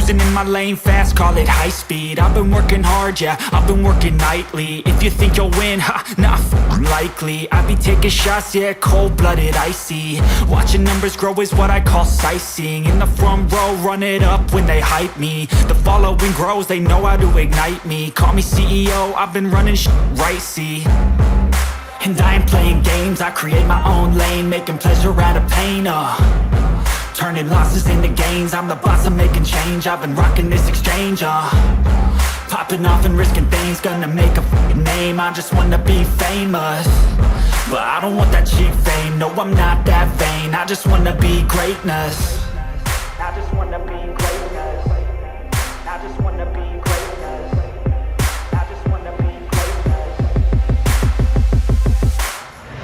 Cruising in my lane fast, call it high speed. I've been working hard, yeah, I've been working nightly. If you think you'll win, ha, not likely. I be taking shots, yeah, cold-blooded, icy. Watching numbers grow is what I call sightseeing. In the front row, run it up when they hype me. The following grows, they know how to ignite me. Call me CEO, I've been running right, see. And I ain't playing games, I create my own lane, making pleasure out of pain, turning losses into gains. I'm the boss, I'm making change. I've been rocking this exchange, popping off and risking things. Gonna make a f***ing name. I just wanna be famous, but I don't want that cheap fame. No, I'm not that vain. I just wanna be greatness. I just wanna be greatness. I just wanna be greatness. I just wanna be greatness.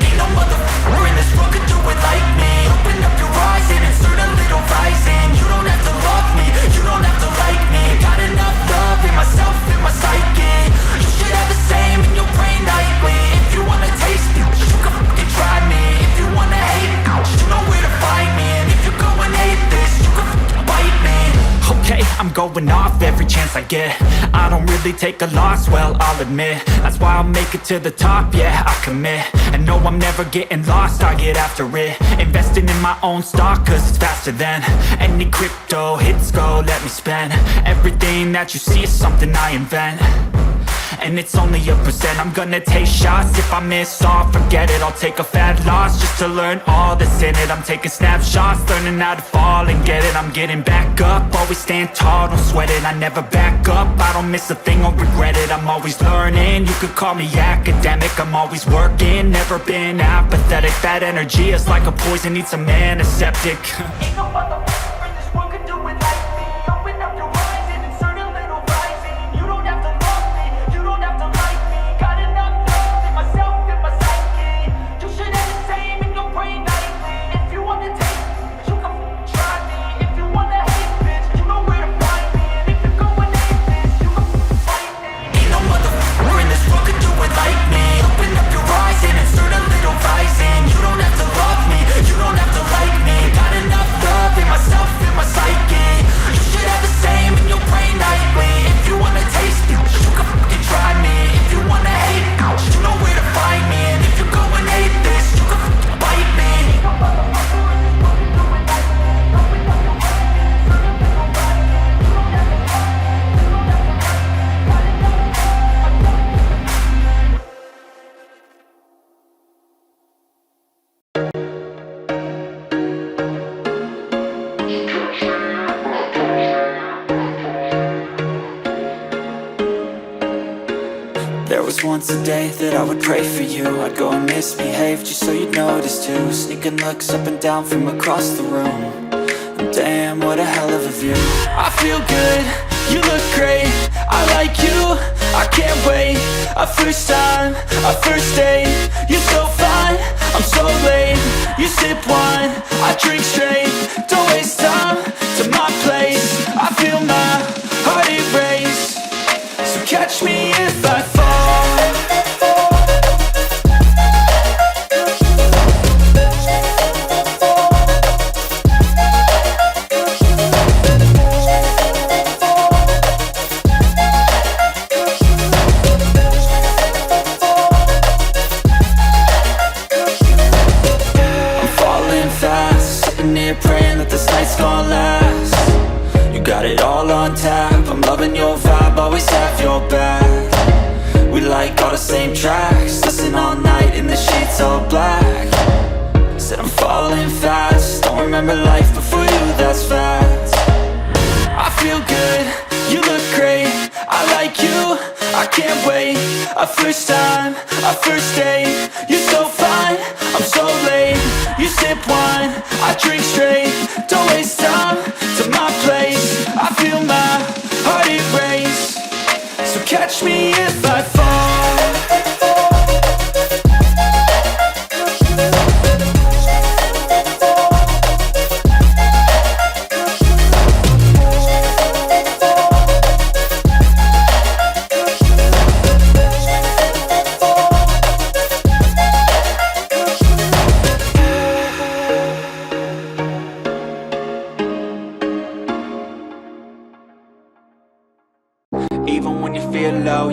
Ain't no motherfucker in this world could do it like me. Open up your eyes and insert a little rising. You don't have to love me, you don't have to like me. Got enough love in myself, in my psyche. You should have the same in your brain nightly. If you wanna taste me, you can fucking try me. If you wanna hate me, you know where to find me. And if you go and hate this, you can fucking bite me. Okay, I'm going off every chance I get. I don't really take a loss, well, I'll admit. That's why I'll make it to the top, yeah, I commit. And no, I'm never getting lost, I get after it. Investing in my own stock, cause it's faster than any crypto hits go, let me spend. Everything that you see is something I invent, and it's only a percent. I'm gonna take shots, if I miss all, forget it. I'll take a fat loss just to learn all that's in it. I'm taking snapshots, learning how to fall and get it. I'm getting back up, always stand tall, don't sweat it. I never back up, I don't miss a thing or regret it. I'm always learning, you could call me academic. I'm always working, never been apathetic. That energy is like a poison, needs some antiseptic. Ain't no motherfucker in this world could do it like me. Open up your eyes and insert a little rising. You don't have to love me, you don't have to like me. Got enough love in myself, in my psyche. You should have the same in your brain nightly. If you wanna taste me, you can f***ing try me. If you wanna hate bitch, you know where to find me. And if you go and hate this, you can f***ing fight me. Ain't no motherfucker in this world could do it like me. Open up your eyes and insert a little rising. You don't have to love me, you don't have to like me. Got enough love in myself, in my psyche. You should have the same in your brain nightly. If you wanna taste me, you can fucking try me. If you wanna hate me, you know where to find me. And if you go and hate this, you can fucking bite me. There was once a day that I would pray for you. I'd go and misbehave just so you'd notice too. Sneaking looks up and down from across the room. And damn, what a hell of a view. I feel good, you look great, I like you, I can't wait. A first time, a first date. You're so fine, I'm so late. You sip wine, I drink straight. Don't waste time to my place. I feel my heart erase. So catch me if I fall. I'm falling fast, sitting here praying that this night's gonna last. You got it all on tap, I'm loving your vibe, always have your back. We like all the same tracks, listen all night in the sheets all black. Said I'm falling fast, don't remember life before you, that's fact. I feel good, you look great, I like you, I can't wait. A first time, a first date. You're so fine, I'm so late. You sip wine, I drink straight. Don't waste time to my place. I feel my heart erase. So catch me if I fall.